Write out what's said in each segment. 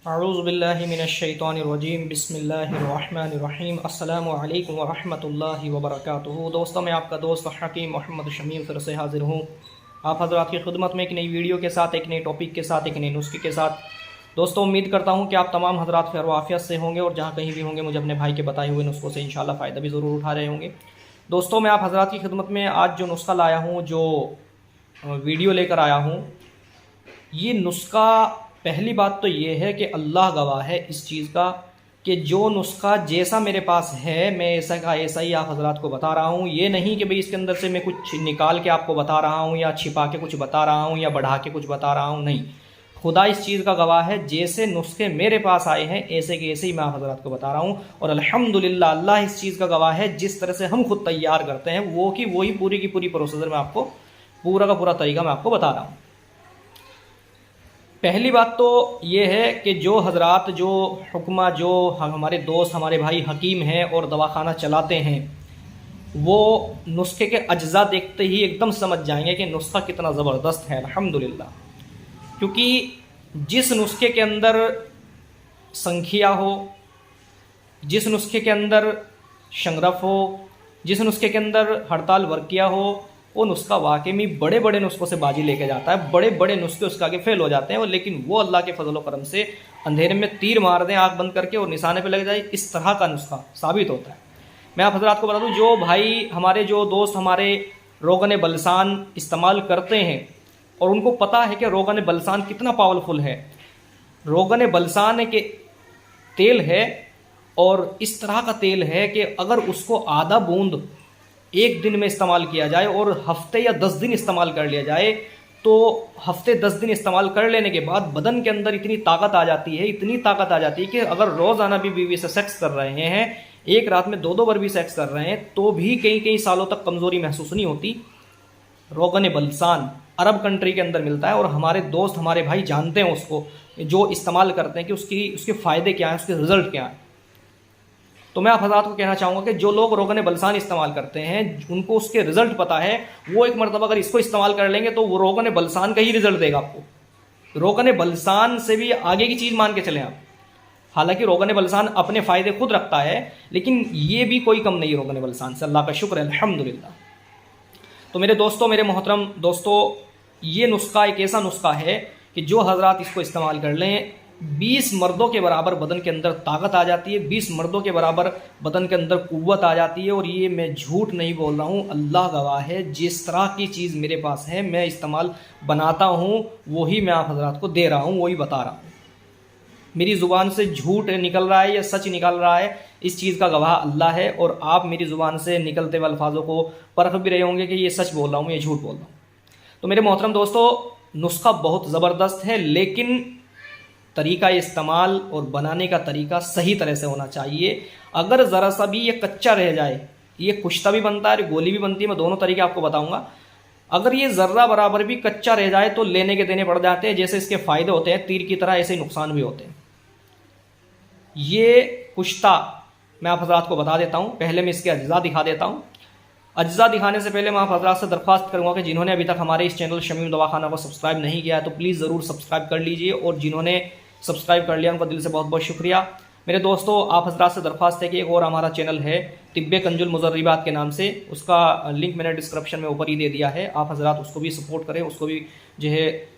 अऊज़ुबिल्लाहिमिनश्शैतानिर्रजीम बिस्मिल्लाहिर्रहमानिर्रहीम अस्सलामु अलैकुम वरहमतुल्लाहि वबरकातुहू। दोस्तों, मैं आपका दोस्त हकीम मोहम्मद शमीम फिर से हाज़िर हूँ आप हज़रात की खिदमत में एक नई वीडियो के साथ, एक नए टॉपिक के साथ, एक नए नुस्खे के साथ। दोस्तों, उम्मीद करता हूँ कि आप तमाम हज़रात खैर वाफ़ियत से होंगे और जहाँ कहीं भी होंगे मुझे अपने भाई के बताए हुए नुस्खों से इंशाल्लाह फ़ायदा भी ज़रूर उठा रहे होंगे। दोस्तों, मैं आप हज़रात की खिदमत में आज जो नुस्खा लाया हूँ, जो वीडियो लेकर आया हूँ, ये नुस्खा, पहली बात तो ये है कि अल्लाह गवाह है इस चीज़ का कि जो नुस्खा जैसा मेरे पास है मैं ऐसा का ऐसा ही आप हज़रात को बता रहा हूँ। ये नहीं कि भाई इसके अंदर से मैं कुछ निकाल के आपको बता रहा हूँ या छिपा के कुछ बता रहा हूँ या बढ़ा के कुछ बता रहा हूँ, नहीं। खुदा इस चीज़ का गवाह है, जैसे नुस्खे मेरे पास आए हैं ऐसे के ऐसे ही मैं आप हज़रात को बता रहा हूँ। और अल्हम्दुलिल्लाह अल्लाह इस चीज़ का गवाह है, जिस तरह से हम खुद तैयार करते हैं वो कि वही पूरी की पूरी प्रोसीजर में आपको पूरा का पूरा तरीका मैं आपको बता रहा हूँ। पहली बात तो ये है कि जो हज़रात, जो हुक्मा, जो हमारे दोस्त, हमारे भाई हकीम हैं और दवाखाना चलाते हैं, वो नुस्खे के अज्जा देखते ही एकदम समझ जाएंगे कि नुस्खा कितना ज़बरदस्त है अल्हम्दुलिल्लाह। क्योंकि जिस नुस्खे के अंदर संखिया हो, जिस नुस्खे के अंदर शंगरफ हो, जिस नुस्खे के अंदर हड़ताल वर्किया हो, वो नुस्खा वाकई में बड़े बड़े नुस्खों से बाजी लेके जाता है। बड़े बड़े नुस्खे उसके आगे फेल हो जाते हैं, लेकिन वो अल्लाह के फजल व करम से अंधेरे में तीर मार दें आँख बंद करके और निशाने पे लग जाए, इस तरह का नुस्खा साबित होता है। मैं आप हज़रात को बता दूँ, जो भाई हमारे, जो दोस्त हमारे रोगन बलसान इस्तेमाल करते हैं और उनको पता है कि रोगन बलसान कितना पावरफुल है, रोगन बलसान के तेल है और इस तरह का तेल है कि अगर उसको आधा बूंद एक दिन में इस्तेमाल किया जाए और हफ्ते या 10 दिन इस्तेमाल कर लिया जाए, तो हफ्ते 10 दिन इस्तेमाल कर लेने के बाद बदन के अंदर इतनी ताकत आ जाती है, इतनी ताकत आ जाती है कि अगर रोज़ाना भी बीवी से सेक्स कर रहे हैं, एक रात में 2-2 बार भी सेक्स कर रहे हैं, तो भी कई कई सालों तक कमज़ोरी महसूस नहीं होती। रोगन बलसान अरब कंट्री के अंदर मिलता है और हमारे दोस्त, हमारे भाई जानते हैं उसको, जो इस्तेमाल करते हैं कि उसके फ़ायदे क्या हैं, उसके रिज़ल्ट क्या हैं। तो मैं आप हज़रात को कहना चाहूँगा कि जो लोग रोगन बलसान इस्तेमाल करते हैं, उनको उसके रिज़ल्ट पता है, वो एक मरतबा अगर इसको इस्तेमाल कर लेंगे तो वो रोगन बलसान का ही रिज़ल्ट देगा आपको। रोगन बलसान से भी आगे की चीज़ मान के चलें आप। हालांकि रोगन बलसान अपने फ़ायदे खुद रखता है, लेकिन ये भी कोई कम नहीं रोगन बलसान से, अल्लाह का शुक्र है अल्हम्दुलिल्लाह। तो मेरे दोस्तों, मेरे मोहतरम दोस्तों, ये नुस्खा एक ऐसा नुस्खा है कि जो हज़रात इसको इस्तेमाल कर लें, 20 मर्दों के बराबर बदन के अंदर ताकत आ जाती है, 20 मर्दों के बराबर बदन के अंदर कुव्वत आ जाती है। और ये मैं झूठ नहीं बोल रहा हूँ, अल्लाह गवाह है, जिस तरह की चीज़ मेरे पास है मैं इस्तेमाल बनाता हूँ वही मैं आप हज़रात को दे रहा हूँ, वही बता रहा हूँ। मेरी ज़ुबान से झूठ निकल रहा है या सच निकल रहा है, इस चीज़ का गवाह अल्लाह है। और आप मेरी ज़ुबान से निकलते हुए अल्फाजों को परख भी रहे होंगे कि ये सच बोल रहा हूँ, ये झूठ बोल रहा हूँ। तो मेरे मोहतरम दोस्तों, नुस्खा बहुत ज़बरदस्त है, लेकिन तरीका इस्तेमाल और बनाने का तरीका सही तरह से होना चाहिए। अगर ज़रा सा भी ये कच्चा रह जाए, ये कुश्ता भी बनता है, गोली भी बनती है, मैं दोनों तरीके आपको बताऊंगा। अगर ये ज़र्रा बराबर भी कच्चा रह जाए तो लेने के देने पड़ जाते हैं। जैसे इसके फ़ायदे होते हैं तीर की तरह, ऐसे ही नुकसान भी होते हैं। ये कुश्ता मैं आप हज़रात को बता देता हूँ, पहले मैं इसके अज्जा दिखा देता हूँ। अज्जा दिखाने से पहले मैं आप हज़रात से दरख्वास्त करूँगा कि जिन्होंने अभी तक हमारे इस चैनल शमीम दवाखाना को सब्सक्राइब नहीं किया है तो प्लीज़ ज़रूर सब्सक्राइब कर लीजिए, और जिन्होंने सब्सक्राइब कर लिया उनका दिल से बहुत बहुत शुक्रिया। मेरे दोस्तों, आप हज़रात से दरख्वास्त है कि एक और हमारा चैनल है तिब्बे कंजुल मुजर्रिबात के नाम से, उसका लिंक मैंने डिस्क्रिप्शन में ऊपर ही दे दिया है। आप हज़रात उसको भी सपोर्ट करें, उसको भी जो है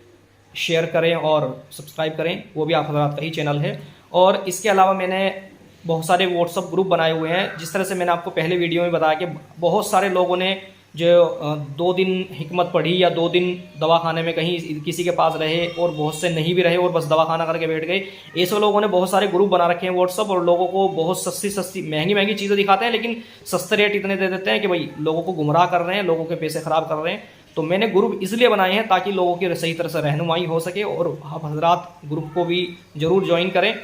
शेयर करें और सब्सक्राइब करें, वो भी आप हज़रात का ही चैनल है। और इसके अलावा मैंने बहुत सारे व्हाट्सअप ग्रुप बनाए हुए हैं। जिस तरह से मैंने आपको पहले वीडियो में बताया कि बहुत सारे लोगों ने जो 2 दिन हिकमत पढ़ी या 2 दिन दवाखाने में कहीं किसी के पास रहे, और बहुत से नहीं भी रहे और बस दवाखाना करके बैठ गए, ऐसे लोगों ने बहुत सारे ग्रुप बना रखे हैं व्हाट्सअप, और लोगों को बहुत सस्ती महंगी महंगी चीज़ें दिखाते हैं, लेकिन सस्ते रेट इतने दे देते हैं कि भाई लोगों को गुमराह कर रहे हैं, लोगों के पैसे ख़राब कर रहे हैं। तो मैंने ग्रुप इसलिए बनाए हैं ताकि लोगों की सही तरह से रहनुमाई हो सके, और आप हज़रात ग्रुप को भी ज़रूर ज्वाइन करें।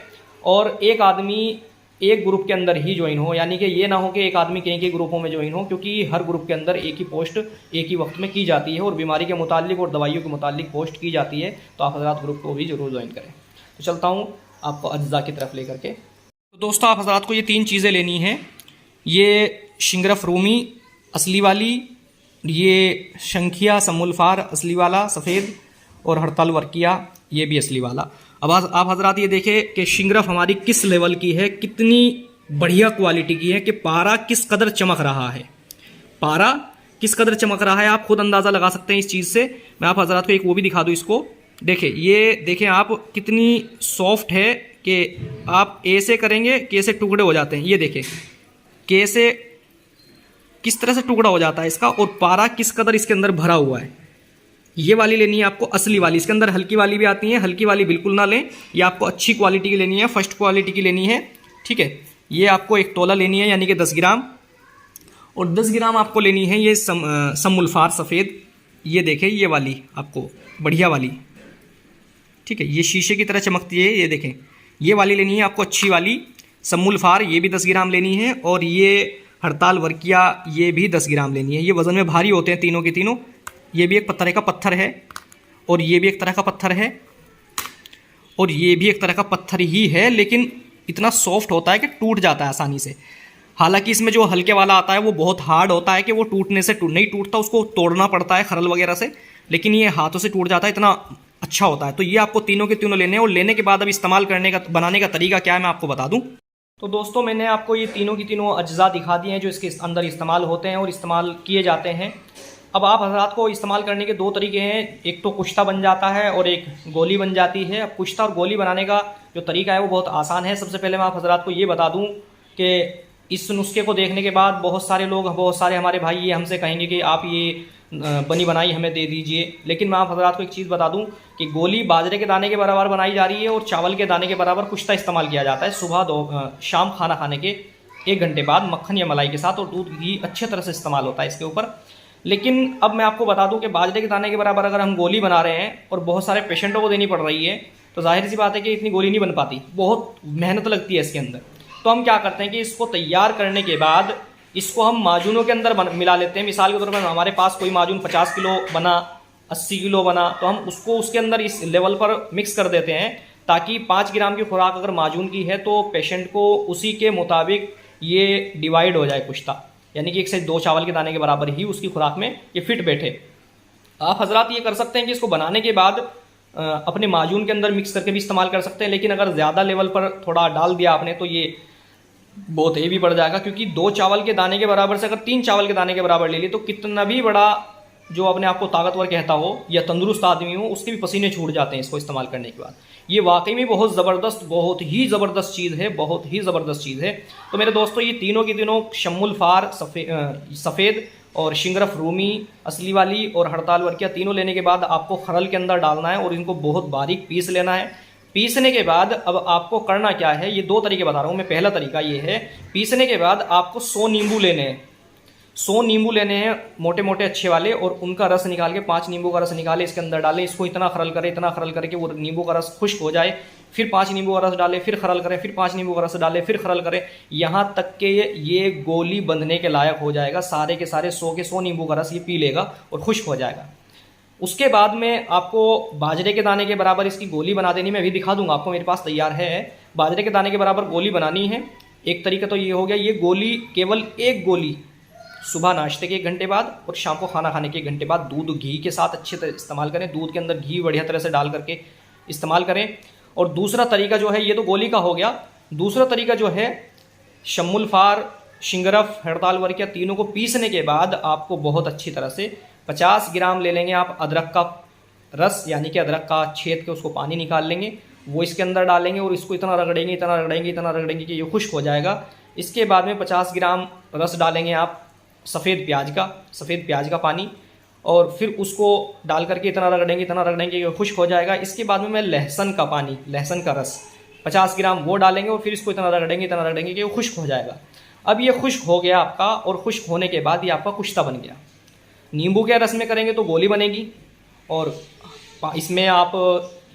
और एक आदमी एक ग्रुप के अंदर ही ज्वाइन हो, यानी कि ये ना हो कि एक आदमी कई कई ग्रुपों में ज्वाइन हो, क्योंकि हर ग्रुप के अंदर एक ही पोस्ट एक ही वक्त में की जाती है और बीमारी के मुतालिक और दवाइयों के मुतालिक पोस्ट की जाती है। तो आप हज़रात ग्रुप को भी ज़रूर ज्वाइन करें। तो चलता हूँ आपको अज्जा की तरफ लेकर के। तो दोस्तों, आप हज़रात को ये 3 चीज़ें लेनी हैं। ये शिंगरफ रूमी असली वाली, ये शंखिया समुलफार असली वाला सफ़ेद, और हड़ताल वर्किया ये भी असली वाला। अब आप हजरात ये देखें कि शिंगरफ हमारी किस लेवल की है, कितनी बढ़िया क्वालिटी की है, कि पारा किस कदर चमक रहा है, पारा किस कदर चमक रहा है आप खुद अंदाज़ा लगा सकते हैं इस चीज़ से। मैं आप हजरात को एक वो भी दिखा दूँ, इसको देखें, ये देखें आप कितनी सॉफ्ट है कि आप ऐसे करेंगे कि ऐसे टुकड़े हो जाते हैं। ये देखें कि ऐसे किस तरह से टुकड़ा हो जाता है इसका, और पारा किस कदर इसके अंदर भरा हुआ है। ये वाली लेनी है आपको, असली वाली। इसके अंदर हल्की वाली भी आती है, हल्की वाली बिल्कुल ना लें, ये आपको अच्छी क्वालिटी की लेनी है, फर्स्ट क्वालिटी की लेनी है, ठीक है। ये आपको 1 तोला लेनी है, यानी कि 10 ग्राम, और 10 ग्राम आपको लेनी है ये समुल्फार सफ़ेद। ये देखें ये वाली आपको बढ़िया वाली, ठीक है, ये शीशे की तरह चमकती है, ये देखें ये वाली लेनी है आपको, अच्छी वाली समुल्फार, ये भी 10 ग्राम लेनी है। और ये हड़ताल वर्किया, ये भी 10 ग्राम लेनी है। ये वज़न में भारी होते हैं तीनों के तीनों। ये भी एक तरह का पत्थर है, और ये भी एक तरह का पत्थर है, और ये भी एक तरह का पत्थर ही है, लेकिन इतना सॉफ्ट होता है कि टूट जाता है आसानी से। हालांकि इसमें जो हल्के वाला आता है वो बहुत हार्ड होता है कि वो टूटने से नहीं टूटता, उसको तोड़ना पड़ता है खरल वगैरह से, लेकिन ये हाथों से टूट जाता है, इतना अच्छा होता है। तो ये आपको तीनों के तीनों लेने हैं, और लेने के बाद अब इस्तेमाल करने का, बनाने का तरीका क्या है मैं आपको बता दूं। तो दोस्तों मैंने आपको ये तीनों की तीनों अज्जा दिखा दिए हैं जो इसके अंदर इस्तेमाल होते हैं और इस्तेमाल किए जाते हैं। अब आप हज़रात को इस्तेमाल करने के 2 तरीके हैं, एक तो कुश्ता बन जाता है और एक गोली बन जाती है। अब कुश्ता और गोली बनाने का जो तरीका है वो बहुत आसान है। सबसे पहले मैं आप हज़रात को ये बता दूं कि इस नुस्खे को देखने के बाद बहुत सारे लोग, बहुत सारे हमारे भाई ये हमसे कहेंगे कि आप ये बनी बनाई हमें दे दीजिए, लेकिन मैं आप हज़रात को एक चीज़ बता दूं कि गोली बाजरे के दाने के बराबर बनाई जा रही है और चावल के दाने के बराबर कुश्ता इस्तेमाल किया जाता है। सुबह शाम खाना खाने के 1 घंटे बाद मक्खन या मलाई के साथ, और दूध घी अच्छे तरह से इस्तेमाल होता है इसके ऊपर। लेकिन अब मैं आपको बता दूं कि बाजरे के दाने के बराबर अगर हम गोली बना रहे हैं और बहुत सारे पेशेंटों को देनी पड़ रही है, तो जाहिर सी बात है कि इतनी गोली नहीं बन पाती, बहुत मेहनत लगती है इसके अंदर। तो हम क्या करते हैं कि इसको तैयार करने के बाद इसको हम माजूनों के अंदर मिला लेते हैं। मिसाल के तौर पर हमारे पास कोई माजून 50 किलो बना, 80 किलो बना, तो हम उसको उसके अंदर इस लेवल पर मिक्स कर देते हैं, ताकि 5 ग्राम की खुराक अगर माजून की है तो पेशेंट को उसी के मुताबिक ये डिवाइड हो जाए कुश्ता, यानी कि 1 से 2 चावल के दाने के बराबर ही उसकी खुराक में ये फिट बैठे। आप हजरात ये कर सकते हैं कि इसको बनाने के बाद अपने माजून के अंदर मिक्स करके भी इस्तेमाल कर सकते हैं, लेकिन अगर ज़्यादा लेवल पर थोड़ा डाल दिया आपने तो ये बहुत हेवी पड़ जाएगा, क्योंकि 2 चावल के दाने के बराबर से अगर 3 चावल के दाने के बराबर ले ली तो कितना भी बड़ा जो अपने आप को ताकतवर कहता हो या तंदुरुस्त आदमी हो, उसके भी पसीने छूट जाते हैं इसको इस्तेमाल करने के बाद। ये वाकई में बहुत ज़बरदस्त, बहुत ही ज़बरदस्त चीज़ है, बहुत ही ज़बरदस्त चीज़ है। तो मेरे दोस्तों ये तीनों की तीनों शमुल्फार सफ़ेद और शिंगरफ रूमी असली वाली और हड़ताल वर्किया तीनों लेने के बाद आपको खरल के अंदर डालना है और इनको बहुत बारीक पीस लेना है। पीसने के बाद अब आपको करना क्या है, ये 2 तरीके बता रहा हूँ मैं। पहला तरीका ये है, पीसने के बाद आपको 100 नींबू लेने हैं, 100 नींबू लेने हैं मोटे मोटे अच्छे वाले, और उनका रस निकाल के 5 नींबू का रस निकाले इसके अंदर डालें। इसको इतना खरल करें, इतना खरल करके वो नींबू का रस खुश्क हो जाए, फिर 5 नींबू का रस डालें, फिर खरल करें, फिर 5 नींबू का रस डालें, फिर खरल करें, यहाँ तक के ये गोली बंधने के लायक हो जाएगा। सारे के सारे 100 के 100 नींबू का रस ये पी लेगा और खुश्क हो जाएगा। उसके बाद में आपको बाजरे के दाने के बराबर इसकी गोली बना देनी, मैं अभी दिखा दूंगा आपको, मेरे पास तैयार है। बाजरे के दाने के बराबर गोली बनानी है। एक तरीका तो ये हो गया, ये गोली केवल 1 गोली सुबह नाश्ते के 1 घंटे बाद और शाम को खाना खाने के 1 घंटे बाद दूध घी के साथ अच्छे तरह इस्तेमाल करें। दूध के अंदर घी बढ़िया तरह से डाल करके इस्तेमाल करें। और दूसरा तरीका जो है, ये तो गोली का हो गया, दूसरा तरीका जो है शमुल्फार, शिंगरफ, हड़ताल वर्किया तीनों को पीसने के बाद आपको बहुत अच्छी तरह से 50 ग्राम ले लेंगे आप अदरक का रस, यानी कि अदरक का छेद के उसको पानी निकाल लेंगे, वो इसके अंदर डालेंगे और इसको इतना रगड़ेंगे, इतना रगड़ेंगे, इतना रगड़ेंगे कि ये खुश्क हो जाएगा। इसके बाद में 50 ग्राम रस डालेंगे आप सफ़ेद प्याज का पानी, और फिर उसको डाल करके इतना रगड़ेंगे, इतना रगड़ेंगे कि खुश्क हो जाएगा। इसके बाद में मैं लहसुन का पानी, लहसुन का रस 50 ग्राम वो डालेंगे और फिर इसको इतना रगड़ेंगे, इतना रगड़ेंगे कि वो खुश्क हो जाएगा। अब ये खुश्क हो गया आपका, और खुश्क होने के बाद ये आपका कुश्ता बन गया। नींबू के रस में करेंगे तो गोली बनेगी, और इसमें आप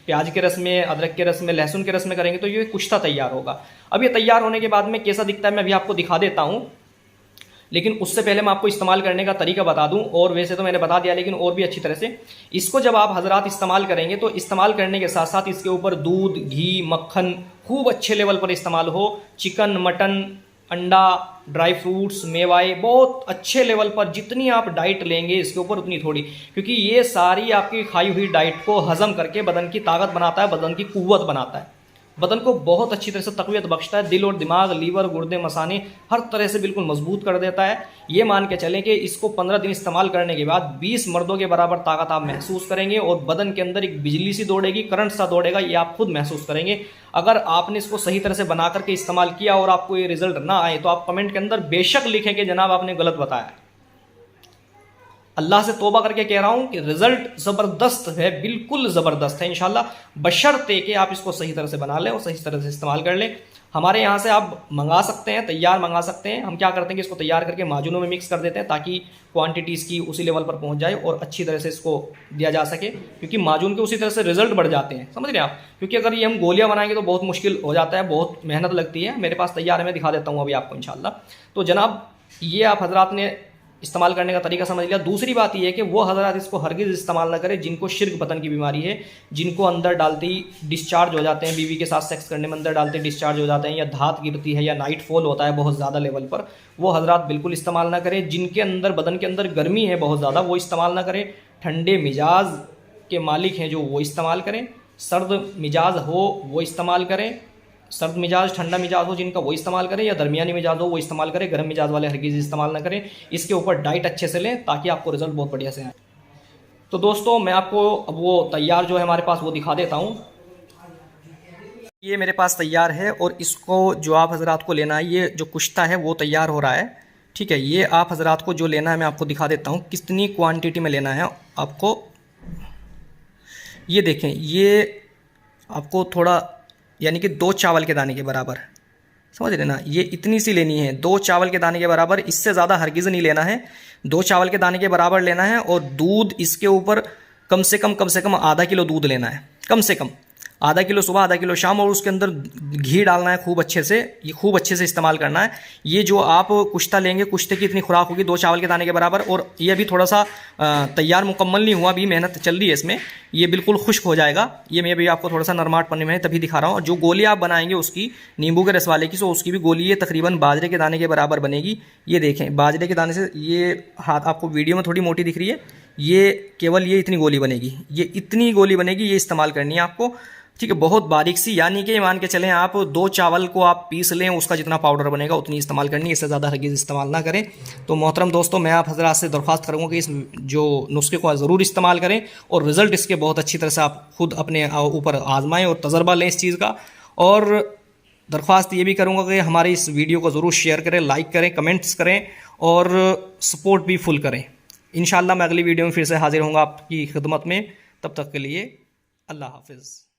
प्याज के रस में, अदरक के रस में, लहसुन के रस में करेंगे तो ये कुश्ता तैयार होगा। अब ये तैयार होने के बाद में कैसा दिखता है मैं अभी आपको दिखा देता हूँ, लेकिन उससे पहले मैं आपको इस्तेमाल करने का तरीका बता दूं। और वैसे तो मैंने बता दिया, लेकिन और भी अच्छी तरह से इसको जब आप हजरात इस्तेमाल करेंगे तो इस्तेमाल करने के साथ साथ इसके ऊपर दूध, घी, मक्खन खूब अच्छे लेवल पर इस्तेमाल हो। चिकन, मटन, अंडा, ड्राई फ्रूट्स, मेवाए, बहुत अच्छे लेवल पर जितनी आप डाइट लेंगे इसके ऊपर उतनी थोड़ी, क्योंकि ये सारी आपकी खाई हुई डाइट को हजम करके बदन की ताकत बनाता है, बदन की कुव्वत बनाता है, बदन को बहुत अच्छी तरह से तक़वियत बख्शता है, दिल और दिमाग, लीवर, गुर्दे, मसाने हर तरह से बिल्कुल मजबूत कर देता है। ये मान के चलें कि इसको 15 दिन इस्तेमाल करने के बाद 20 मर्दों के बराबर ताकत आप महसूस करेंगे और बदन के अंदर एक बिजली सी दौड़ेगी, करंट सा दौड़ेगा, ये आप खुद महसूस करेंगे। अगर आपने इसको सही तरह से बना करके इस्तेमाल किया और आपको ये रिजल्ट ना आए तो आप कमेंट के अंदर बेशक लिखें कि जनाब आपने गलत बताया। अल्लाह से तौबा करके कह रहा हूं कि रिजल्ट ज़बरदस्त है, बिल्कुल ज़बरदस्त है इंशाल्लाह, बशर्ते कि आप इसको सही तरह से बना लें और सही तरह से इस्तेमाल कर लें। हमारे यहाँ से आप मंगा सकते हैं, तैयार मंगा सकते हैं। हम क्या करते हैं कि इसको तैयार करके माजूनों में मिक्स कर देते हैं ताकि क्वांटिटी इसकी उसी लेवल पर पहुँच जाए और अच्छी तरह से इसको दिया जा सके, क्योंकि माजून के उसी तरह से रिजल्ट बढ़ जाते हैं, समझ रहे हैं आप। क्योंकि अगर ये हम गोलियाँ बनाएंगे तो बहुत मुश्किल हो जाता है, बहुत मेहनत लगती है। मेरे पास तैयार है, मैं दिखा देता हूँ अभी आपको इंशाल्लाह। तो जनाब ये आप हजरात ने इस्तेमाल करने का तरीका समझ लिया। दूसरी बात यह है कि वो हजरात इसको हरगिज़ इस्तेमाल ना करें जिनको शिर्क बतन की बीमारी है, जिनको अंदर डालते ही डिस्चार्ज हो जाते हैं, बीवी के साथ सेक्स करने में अंदर डालते ही डिस्चार्ज हो जाते हैं, या धात गिरती है, या नाइट फॉल होता है बहुत ज़्यादा लेवल पर, वो हजरात बिल्कुल इस्तेमाल ना करें। जिनके अंदर बदन के अंदर गर्मी है बहुत ज़्यादा, वो इस्तेमाल ना करें। ठंडे मिजाज के मालिक हैं जो, वो इस्तेमाल करें। सर्द मिजाज हो वो इस्तेमाल करें, सर्द मिजाज, ठंडा मिजाज हो जिनका वो इस्तेमाल करें, या दरमियानी मिजाज हो वो इस्तेमाल करें। गर्म मिजाज वाले हरगिज़ इस्तेमाल ना करें। इसके ऊपर डाइट अच्छे से लें ताकि आपको रिजल्ट बहुत बढ़िया से आए। तो दोस्तों मैं आपको अब वो तैयार जो है हमारे पास वो दिखा देता हूँ। ये मेरे पास तैयार है और इसको जो आप हजरात को लेना है, ये जो कुश्ता है वो तैयार हो रहा है, ठीक है। ये आप हजरात को जो लेना है मैं आपको दिखा देता हूँ कितनी क्वान्टिटी में लेना है आपको। ये देखें, ये आपको थोड़ा यानी कि 2 चावल के दाने के बराबर, समझ रहे ना, ये इतनी सी लेनी है, 2 चावल के दाने के बराबर, इससे ज़्यादा हरगिज़ नहीं लेना है। 2 चावल के दाने के बराबर लेना है और दूध इसके ऊपर कम से कम आधा किलो दूध लेना है, कम से कम आधा किलो सुबह, आधा किलो शाम, और उसके अंदर घी डालना है खूब अच्छे से, ये खूब अच्छे से इस्तेमाल करना है। ये जो आप कुश्ता लेंगे, कुश्ते की इतनी खुराक होगी 2 चावल के दाने के बराबर, और ये अभी थोड़ा सा तैयार मुकम्मल नहीं हुआ, अभी मेहनत चल रही है इसमें, ये बिल्कुल खुश्क हो जाएगा। ये मैं अभी आपको थोड़ा सा नरमाट पन्ने में तभी दिखा रहा हूँ। और जो गोली आप बनाएंगे उसकी, नींबू के रस वाले की, सो उसकी भी गोली ये तकरीबन बाजरे के दाने के बराबर बनेगी। ये देखें, बाजरे के दाने से ये हाथ आपको वीडियो में थोड़ी मोटी दिख रही है, ये केवल ये इतनी गोली बनेगी, ये इतनी गोली बनेगी, ये इस्तेमाल करनी है आपको, ठीक है। बहुत बारीक सी, यानी कि मान के चलें आप 2 चावल को आप पीस लें, उसका जितना पाउडर बनेगा उतनी इस्तेमाल करनी है, इससे ज़्यादा हरगिज़ इस्तेमाल ना करें। तो मोहतरम दोस्तों, मैं आप हजरात से दरख्वास्त करूँगा कि इस जो नुस्खे को ज़रूर इस्तेमाल करें और रिज़ल्ट इसके बहुत अच्छी तरह से आप खुद अपने ऊपर आजमाएँ और तजर्बा लें इस चीज़ का। और दरख्वास्त ये भी करूँगा कि हमारे इस वीडियो को ज़रूर शेयर करें, लाइक करें, कमेंट्स करें और सपोर्ट भी फुल करें। इंशाअल्लाह मैं अगली वीडियो में फिर से हाजिर होऊंगा आपकी खिदमत में। तब तक के लिए अल्लाह हाफिज़।